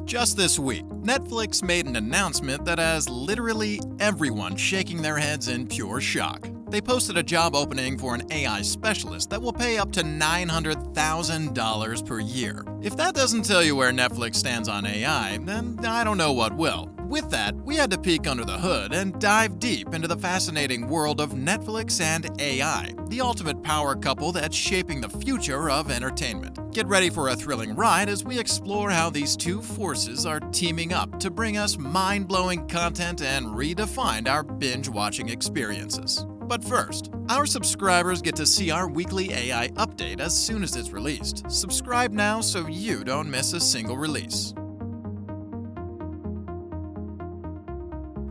Just this week, Netflix made an announcement that has literally everyone shaking their heads in pure shock. They posted a job opening for an AI specialist that will pay up to $900,000 per year. If that doesn't tell you where Netflix stands on AI, then I don't know what will. With that, we had to peek under the hood and dive deep into the fascinating world of Netflix and AI, the ultimate power couple that's shaping the future of entertainment. Get ready for a thrilling ride as we explore how these two forces are teaming up to bring us mind-blowing content and redefine our binge-watching experiences. But first, our subscribers get to see our weekly AI update as soon as it's released. Subscribe now so you don't miss a single release.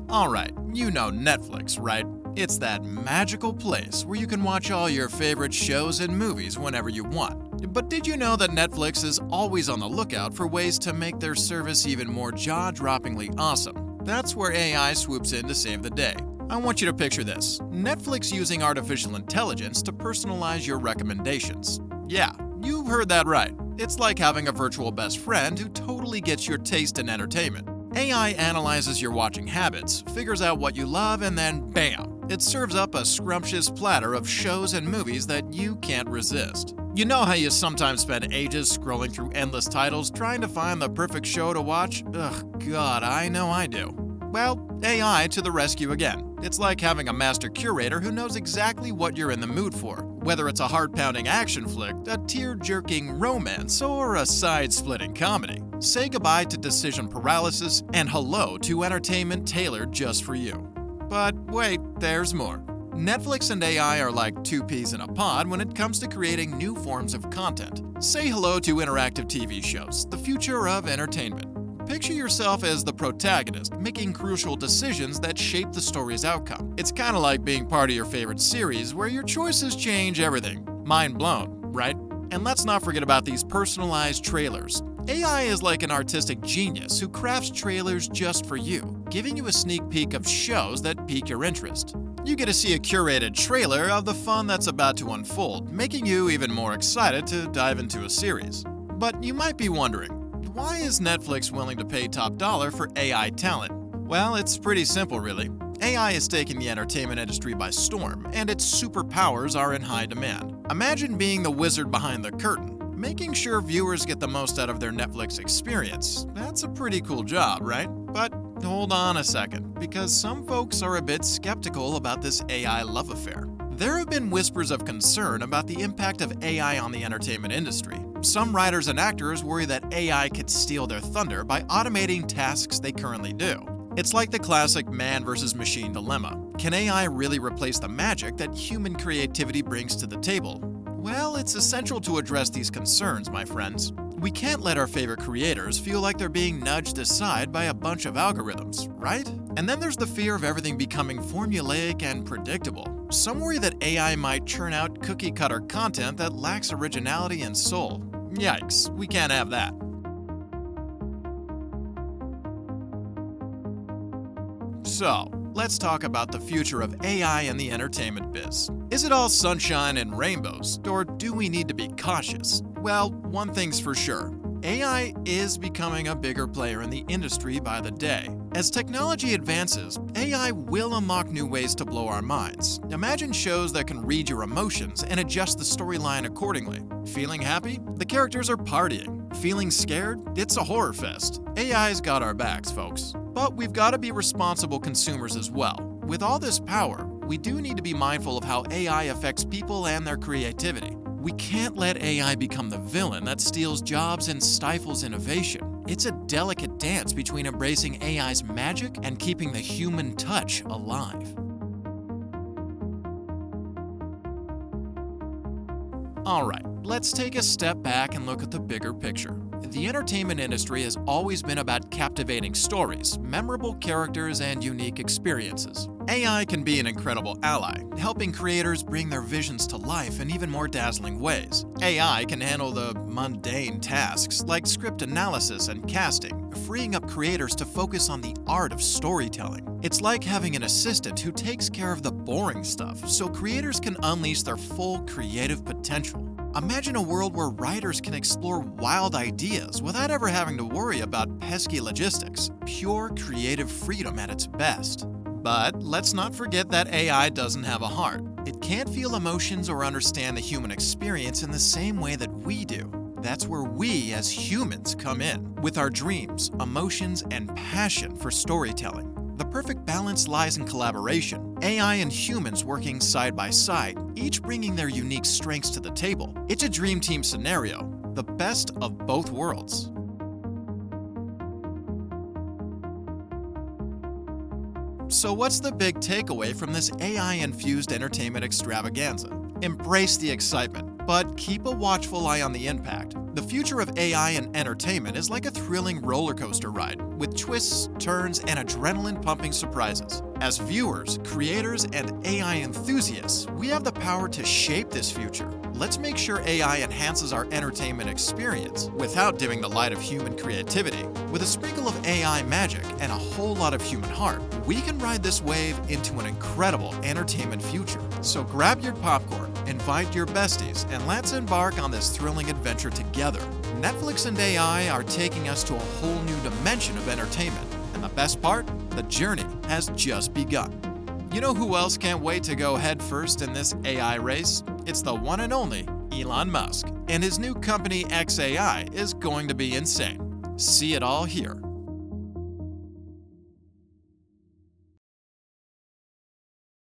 Alright, you know Netflix, right? It's that magical place where you can watch all your favorite shows and movies whenever you want. But did you know that Netflix is always on the lookout for ways to make their service even more jaw-droppingly awesome? That's where AI swoops in to save the day. I want you to picture this: Netflix using artificial intelligence to personalize your recommendations. Yeah, you heard that right. It's like having a virtual best friend who totally gets your taste in entertainment. AI analyzes your watching habits, figures out what you love, and then bam! It serves up a scrumptious platter of shows and movies that you can't resist. You know how you sometimes spend ages scrolling through endless titles trying to find the perfect show to watch? Ugh, God, I know I do. Well, AI to the rescue again. It's like having a master curator who knows exactly what you're in the mood for, whether it's a heart-pounding action flick, a tear-jerking romance, or a side-splitting comedy. Say goodbye to decision paralysis and hello to entertainment tailored just for you. But wait, there's more. Netflix and AI are like two peas in a pod when it comes to creating new forms of content. Say hello to interactive TV shows, the future of entertainment. Picture yourself as the protagonist, making crucial decisions that shape the story's outcome. It's kind of like being part of your favorite series where your choices change everything. Mind blown, right? And let's not forget about these personalized trailers. AI is like an artistic genius who crafts trailers just for you, giving you a sneak peek of shows that pique your interest. You get to see a curated trailer of the fun that's about to unfold, making you even more excited to dive into a series. But you might be wondering, why is Netflix willing to pay top dollar for AI talent? Well, it's pretty simple, really. AI is taking the entertainment industry by storm, and its superpowers are in high demand. Imagine being the wizard behind the curtain, making sure viewers get the most out of their Netflix experience. That's a pretty cool job, right? But hold on a second, because some folks are a bit skeptical about this AI love affair. There have been whispers of concern about the impact of AI on the entertainment industry. Some writers and actors worry that AI could steal their thunder by automating tasks they currently do. It's like the classic man versus machine dilemma. Can AI really replace the magic that human creativity brings to the table? Well, it's essential to address these concerns, my friends. We can't let our favorite creators feel like they're being nudged aside by a bunch of algorithms, right? And then there's the fear of everything becoming formulaic and predictable. Some worry that AI might churn out cookie-cutter content that lacks originality and soul. Yikes, we can't have that. So, let's talk about the future of AI in the entertainment biz. Is it all sunshine and rainbows, or do we need to be cautious? Well, one thing's for sure. AI is becoming a bigger player in the industry by the day. As technology advances, AI will unlock new ways to blow our minds. Imagine shows that can read your emotions and adjust the storyline accordingly. Feeling happy? The characters are partying. Feeling scared? It's a horror fest. AI's got our backs, folks. But we've got to be responsible consumers as well. With all this power, we do need to be mindful of how AI affects people and their creativity. We can't let AI become the villain that steals jobs and stifles innovation. It's a delicate dance between embracing AI's magic and keeping the human touch alive. Alright, let's take a step back and look at the bigger picture. The entertainment industry has always been about captivating stories, memorable characters, and unique experiences. AI can be an incredible ally, helping creators bring their visions to life in even more dazzling ways. AI can handle the mundane tasks like script analysis and casting, freeing up creators to focus on the art of storytelling. It's like having an assistant who takes care of the boring stuff so creators can unleash their full creative potential. Imagine a world where writers can explore wild ideas without ever having to worry about pesky logistics. Pure creative freedom at its best. But let's not forget that AI doesn't have a heart. It can't feel emotions or understand the human experience in the same way that we do. That's where we as humans come in, with our dreams, emotions, and passion for storytelling. The perfect balance lies in collaboration. AI and humans working side by side, each bringing their unique strengths to the table. It's a dream team scenario, the best of both worlds. So what's the big takeaway from this AI-infused entertainment extravaganza? Embrace the excitement, but keep a watchful eye on the impact. The future of AI and entertainment is like a thrilling roller coaster ride, with twists, turns, and adrenaline-pumping surprises. As viewers, creators, and AI enthusiasts, we have the power to shape this future. Let's make sure AI enhances our entertainment experience without dimming the light of human creativity. With a sprinkle of AI magic and a whole lot of human heart, we can ride this wave into an incredible entertainment future. So grab your popcorn, invite your besties, and let's embark on this thrilling adventure together. Netflix and AI are taking us to a whole new dimension of entertainment. And the best part? The journey has just begun. You know who else can't wait to go head first in this AI race? It's the one and only Elon Musk. And his new company XAI is going to be insane. See it all here